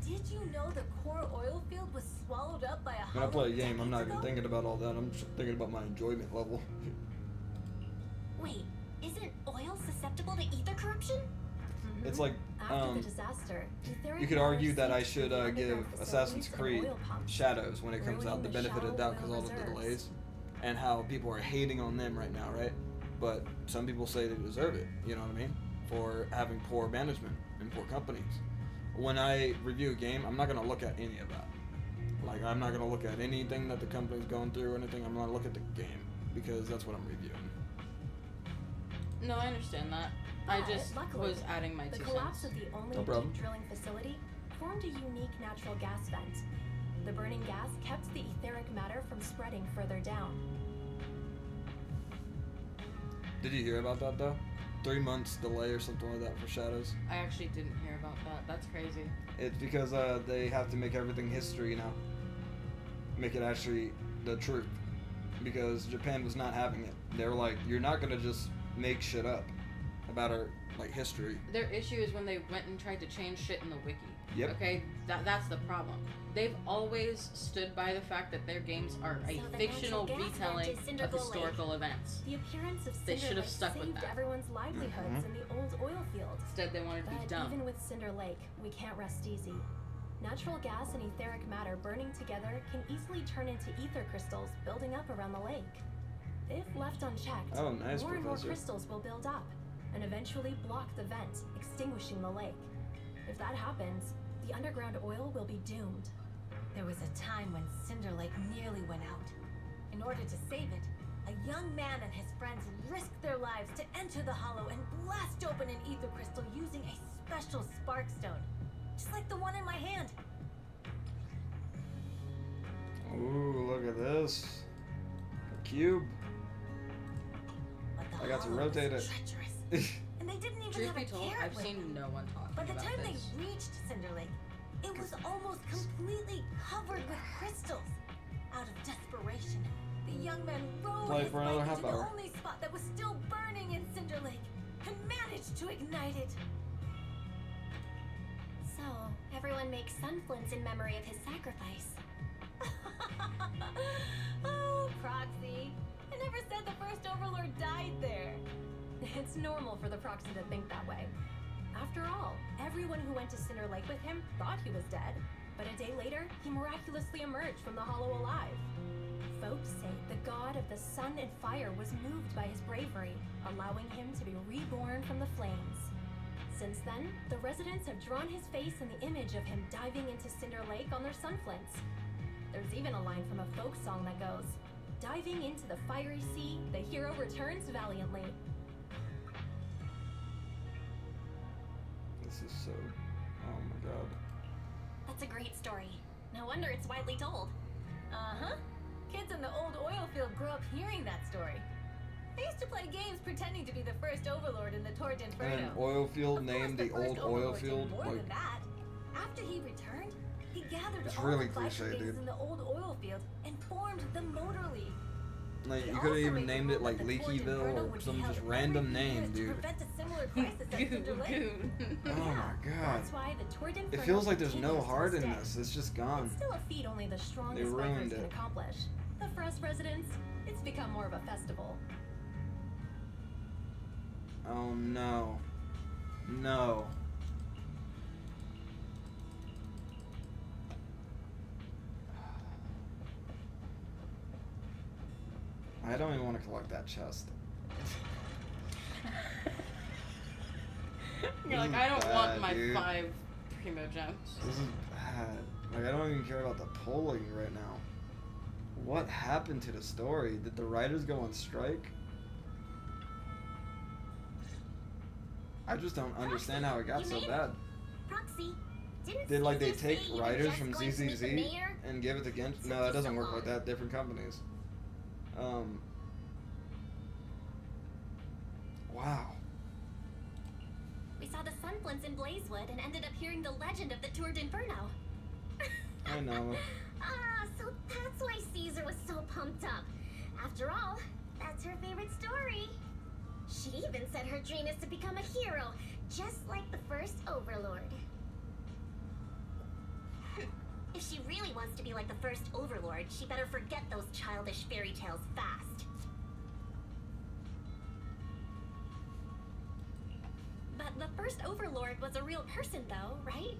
did you know the core oil field was swallowed up by a When I play a game, I'm not decades even ago? thinking about all that. I'm just thinking about my enjoyment level. Wait, isn't oil susceptible to ether corruption? It's like, After the disaster, you could argue that I should give Assassin's Creed Shadows when it comes out the benefit of the doubt because all of the delays and how people are hating on them right now, right? But some people say they deserve it, you know what I mean? For having poor management and poor companies. When I review a game, I'm not going to look at any of that. Like, I'm not going to look at anything that the company's going through or anything. I'm going to look at the game because that's what I'm reviewing. No, I understand that. I just luckily, was adding my the 2 collapse cents. of the only No problem. deep drilling facility formed a unique natural gas vent. The burning gas kept the etheric matter from spreading further down. Did you hear about that, though? 3 months delay or something like that for Shadows. I actually didn't hear about that. That's crazy. It's because they have to make everything history now. Make it actually the truth. Because Japan was not having it. They were like, you're not going to just make shit up about our, like, history. Their issue is when they went and tried to change shit in the wiki. Yep. Okay? That's the problem. They've always stood by the fact that their games are a So the fictional natural gas retelling vent is Cinder of Lake. historical events. The appearance of They Cinder should have Lake stuck with saved that. everyone's livelihoods in the old oil field. Instead, they wanted to be But dumb. even with Cinder Lake, we can't rest easy. Natural gas and etheric matter burning together can easily turn into ether crystals building up around the lake. If left unchecked, Oh, nice, more and more Professor. crystals will build up and eventually block the vent, extinguishing the lake. If that happens, the underground oil will be doomed. There was a time when Cinder Lake nearly went out. In order to save it, a young man and his friends risked their lives to enter the hollow and blast open an ether crystal using a special spark stone. Just like the one in my hand. Ooh, look at this. A cube. But the I got to hollow was rotate it. treacherous. And they didn't even Truth have be a told, carrot I've with seen them. no one talking By the about time this. they reached Cinder Lake, it was almost completely covered with crystals. Out of desperation, the young man rode Play his for another bike half into the hour. only spot that was still burning in Cinder Lake and managed to ignite it. So, everyone makes sunflints in memory of his sacrifice. Oh, Proxy. I never said the first Overlord died there. It's normal for the proxy to think that way. After all, everyone who went to Cinder Lake with him thought he was dead, but a day later, he miraculously emerged from the hollow alive. Folks say the god of the sun and fire was moved by his bravery, allowing him to be reborn from the flames. Since then, the residents have drawn his face in the image of him diving into Cinder Lake on their sunflints. There's even a line from a folk song that goes, "Diving into the fiery sea, the hero returns valiantly." This is so... Oh my god. That's a great story. No wonder it's widely told. Uh-huh. Kids in the old oil field grew up hearing that story. They used to play games pretending to be the first overlord in the Torrid Inferno. And an oil field Of course, named the first old oil overlord did field. more Like, than that. After he returned, he gathered It's all really the fighter cliche, gangs dude. in the old oil field and formed the Motor League. like He you also could have even made the named rule it like that the Torrid Leakyville Inferno or would be some held just every random few years name, to dude. prevent a similar crisis at Cinder Lake. Goon. Oh my god. That's why the Torrid It Inferno feels like there's no continues to heart in stay. this. It's just gone. It's still a feat only the strongest ruined bikers can it. accomplish. But for us residents, it's become more of a festival. Oh no. No. I don't even want to collect that chest. You're like, This I is don't want bad, my dude. 5 primo gems. This is bad. Like, I don't even care about the polling right now. What happened to the story? Did the writers go on strike? I just don't understand how it got You so made it. bad. Proxy, didn't Did like they Caesar take say you were writers just from going to meet the ZZZ mayor? and give it to Gent? Took No, you it doesn't so work like long. that. Different companies. Wow. We saw the Sunflints in Blazewood and ended up hearing the legend of the Torrid Inferno. I know. So that's why Caesar was so pumped up. After all, that's her favorite story. She even said her dream is to become a hero, just like the first Overlord. If she really wants to be like the first Overlord, she better forget those childish fairy tales fast. But the first Overlord was a real person, though, right?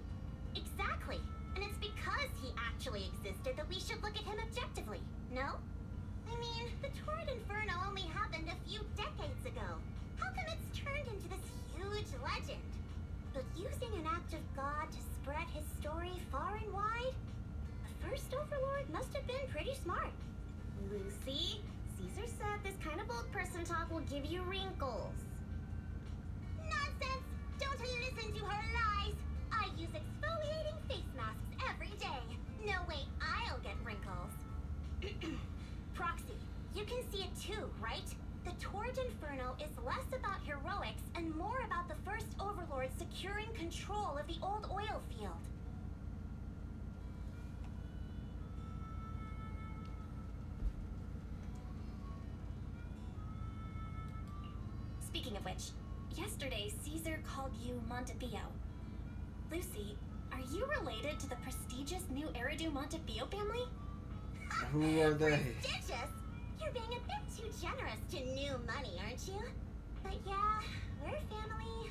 Exactly. And it's because he actually existed that we should look at him objectively, no? I mean, the Torrid Inferno only happened a few decades ago. How come it's turned into this huge legend? But using an act of God to spread his story far and wide? The first Overlord must have been pretty smart. Lucy, Caesar said this kind of old person talk will give you wrinkles. Nonsense! Don't listen to her lies! I use exfoliating face masks every day. No way I'll get wrinkles. Proxy, you can see it too, right? The Torrid Inferno is less about heroics and more about the first Overlord securing control of the old oil field. Speaking of which, yesterday Caesar called you Montevideo. Lucy, are you related to the prestigious new Eridu Montevideo family? Who are they? Prestigious? You're being a bit too generous to new money, aren't you? But yeah, we're family.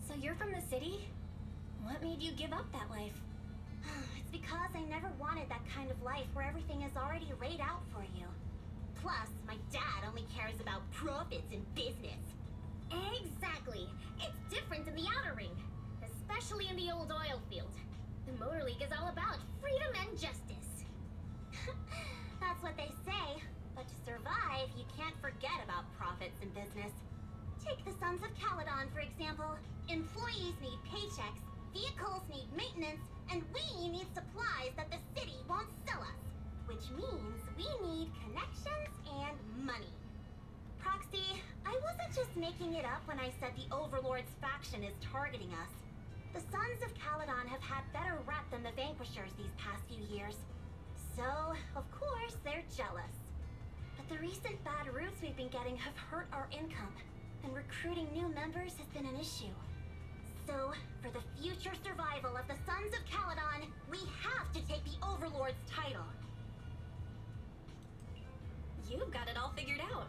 So you're from the city? What made you give up that life? It's because I never wanted that kind of life where everything is already laid out for you. Plus, my dad only cares about profits and business. Exactly. It's different in the Outer Ring, especially in the old oil field. The Motor League is all about freedom and justice. That's what they say. But to survive, you can't forget about profits in business. Take the Sons of Caledon, for example. Employees need paychecks, vehicles need maintenance, and we need supplies that the city won't sell us. Which means we need connections and money. Proxy, I wasn't just making it up when I said the Overlord's faction is targeting us. The Sons of Caledon have had better rep than the Vanquishers these past few years. So, of course, they're jealous. But the recent bad routes we've been getting have hurt our income, and recruiting new members has been an issue. So, for the future survival of the Sons of Caledon, we have to take the Overlord's title. You've got it all figured out.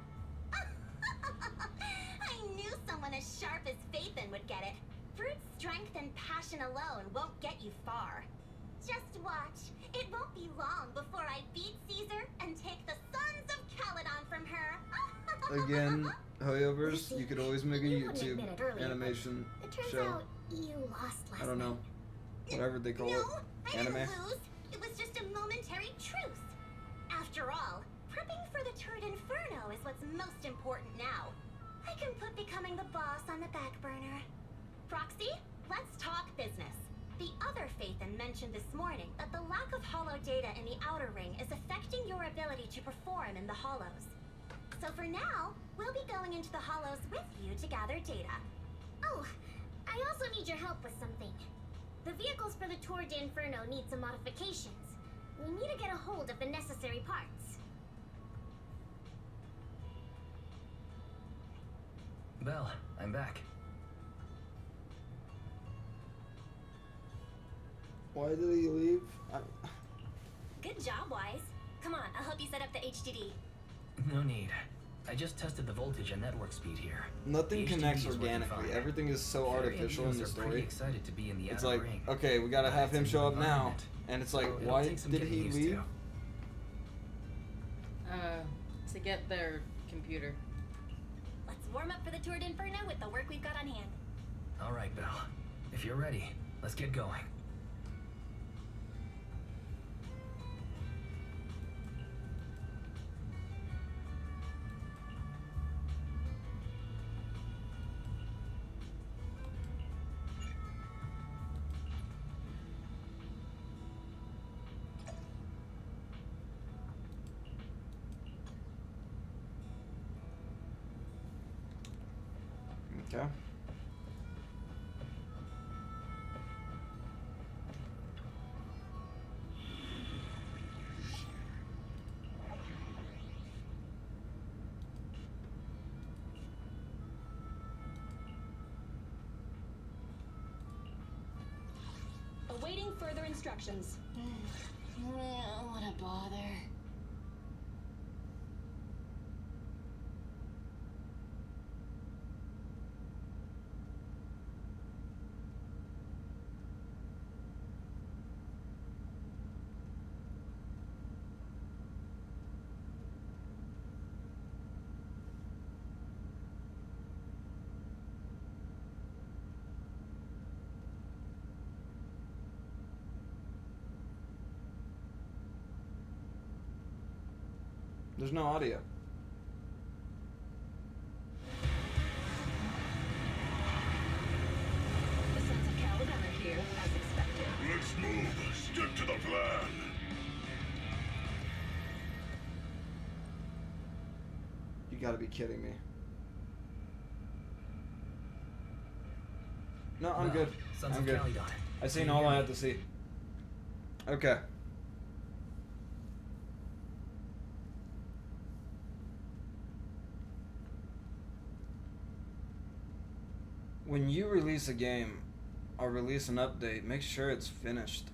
I knew someone as sharp as Phaethon would get it. Brute strength and passion alone won't get you far. Just watch. It won't be long before I beat Caesar and take the Sons of Caledon from her. Again, Hoyoverse, you could always make a You wouldn't YouTube admit it earlier, but animation it turns show. out you lost last I don't know. night. Whatever they call No, it. I Anime. didn't lose. It was just a momentary truce. After all, prepping for the Turd Inferno is what's most important now. I can put becoming the boss on the back burner. Proxy, let's talk business. The other Phaethon mentioned this morning that the lack of hollow data in the Outer Ring is affecting your ability to perform in the Hollows. So for now, we'll be going into the Hollows with you to gather data. Oh, I also need your help with something. The vehicles for the Tour d'Inferno need some modifications. We need to get a hold of the necessary parts. Belle, I'm back. Why did he leave? Good job, Wise. Come on, I'll help you set up the HDD. No need. I just tested the voltage and network speed here. Nothing The connects HDD is working organically. fine. Everything is so Fury and artificial in Zzz the are pretty story. excited to be in the It's outer like, ring. okay, we gotta have him It's a show new up now. environment. And it's like, So it'll why take some did getting he used leave? To get their computer. Let's warm up for the Tour d'Inferno with the work we've got on hand. All right, Belle. If you're ready, let's get going. Okay. Awaiting further instructions. What a bother. There's no audio. The Sons of Caledon are here, as expected. Let's move. Stick to the plan. You gotta be kidding me. No, I'm Belle, good. Sons I'm of good. Caledon. I seen Can you all hear I me? had to see. Okay. When you release a game or release an update, make sure it's finished.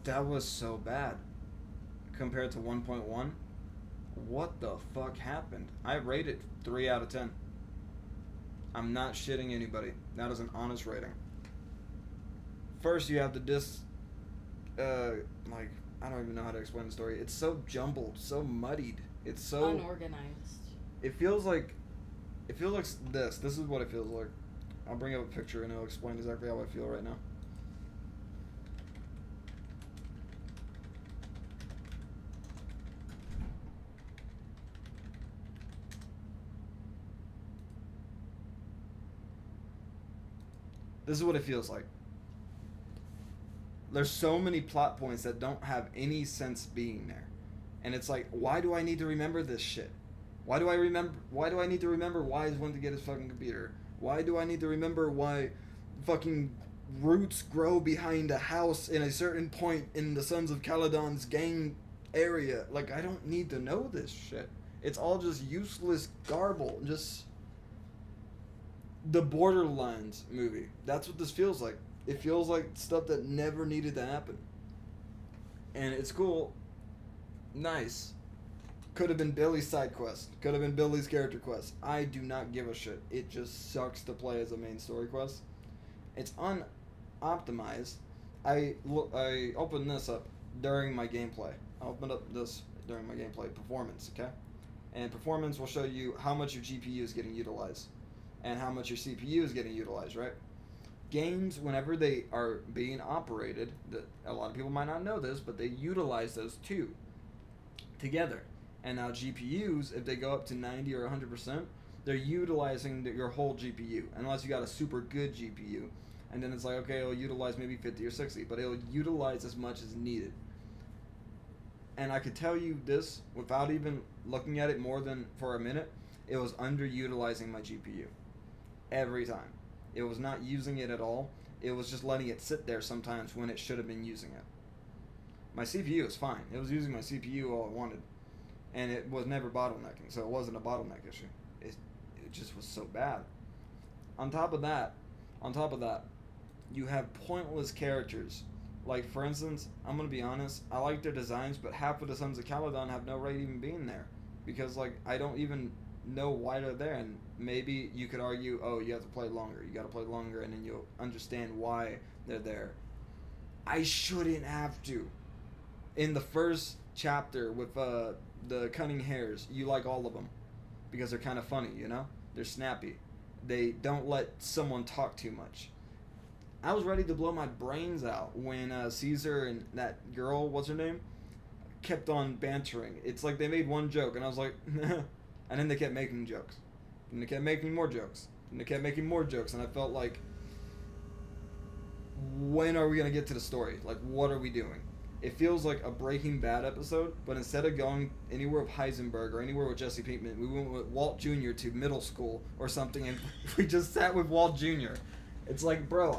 That was so bad compared to 1.1. What the fuck happened? I rated 3 out of 10. I'm not shitting anybody. That is an honest rating. First, you have the like, I don't even know how to explain the story. It's so jumbled, so muddied. It's so Unorganized. It feels like this. This is what it feels like. I'll bring up a picture and it'll explain exactly how I feel right now. This is what it feels like. There's so many plot points that don't have any sense being there. And it's like, why do I need to remember this shit? Why do I need to remember why Wise went to get his fucking computer? Why do I need to remember why fucking roots grow behind a house in a certain point in the Sons of Caledon's gang area? Like, I don't need to know this shit. It's all just useless garble. Just the Borderlands movie. That's what this feels like. It feels like stuff that never needed to happen. And it's cool. Nice. Could have been Billy's side quest. Could have been Billy's character quest. I do not give a shit. It just sucks to play as a main story quest. It's unoptimized. I opened this up during my gameplay. I opened up this during my gameplay performance, okay? And performance will show you how much your GPU is getting utilized and how much your CPU is getting utilized, right? Games, whenever they are being operated, a lot of people might not know this, but they utilize those two together. And now GPUs, if they go up to 90 or 100%, they're utilizing your whole GPU, unless you got a super good GPU. And then it's like, okay, it'll utilize maybe 50 or 60, but it'll utilize as much as needed. And I could tell you this without even looking at it more than for a minute, it was underutilizing my GPU every time. It was not using it at all. It was just letting it sit there sometimes when it should have been using it. My CPU is fine. It was using my CPU all it wanted. And it was never bottlenecking, so it wasn't a bottleneck issue. It just was so bad. On top of that, you have pointless characters. Like, for instance, I'm going to be honest, I like their designs, but half of the Sons of Caledon have no right even being there. Because, like, I don't even know why they're there. And maybe you could argue, oh, you have to play longer. You got to play longer, and then you'll understand why they're there. I shouldn't have to. In the first chapter with the cunning hares, you like all of them. Because they're kind of funny, you know? They're snappy. They don't let someone talk too much. I was ready to blow my brains out when Caesar and that girl, what's her name, kept on bantering. It's like they made one joke, and I was like, and then they kept making jokes. And they kept making more jokes. And they kept making more jokes, and I felt like, when are we going to get to the story? Like, what are we doing? It feels like a Breaking Bad episode, but instead of going anywhere with Heisenberg or anywhere with Jesse Pinkman, we went with Walt Jr. to middle school or something, and we just sat with Walt Jr. It's like, bro,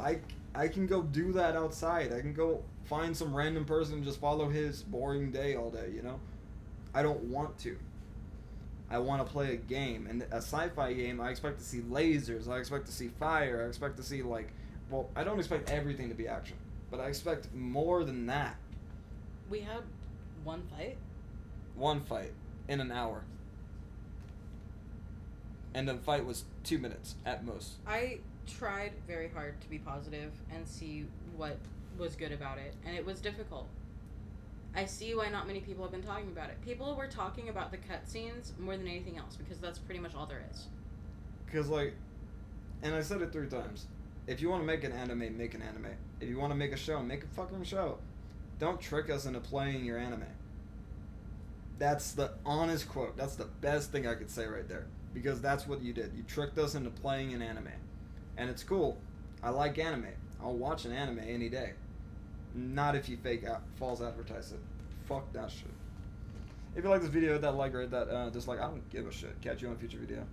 I can go do that outside. I can go find some random person and just follow his boring day all day, you know? I don't want to. I want to play a game. And a sci-fi game, I expect to see lasers. I expect to see fire. I expect to see, like... Well, I don't expect everything to be action. But I expect more than that. We had one fight? One fight. In an hour. And the fight was 2 minutes, at most. I tried very hard to be positive and see what was good about it, and it was difficult. I see why not many people have been talking about it. People were talking about the cutscenes more than anything else, because that's pretty much all there is. Because, like, and I said it 3 times. If you want to make an anime, make an anime. If you want to make a show, make a fucking show. Don't trick us into playing your anime. That's the honest quote. That's the best thing I could say right there. Because that's what you did. You tricked us into playing an anime. And it's cool. I like anime. I'll watch an anime any day. Not if you false advertise it. Fuck that shit. If you like this video, hit that like or hit that dislike. I don't give a shit. Catch you on a future video.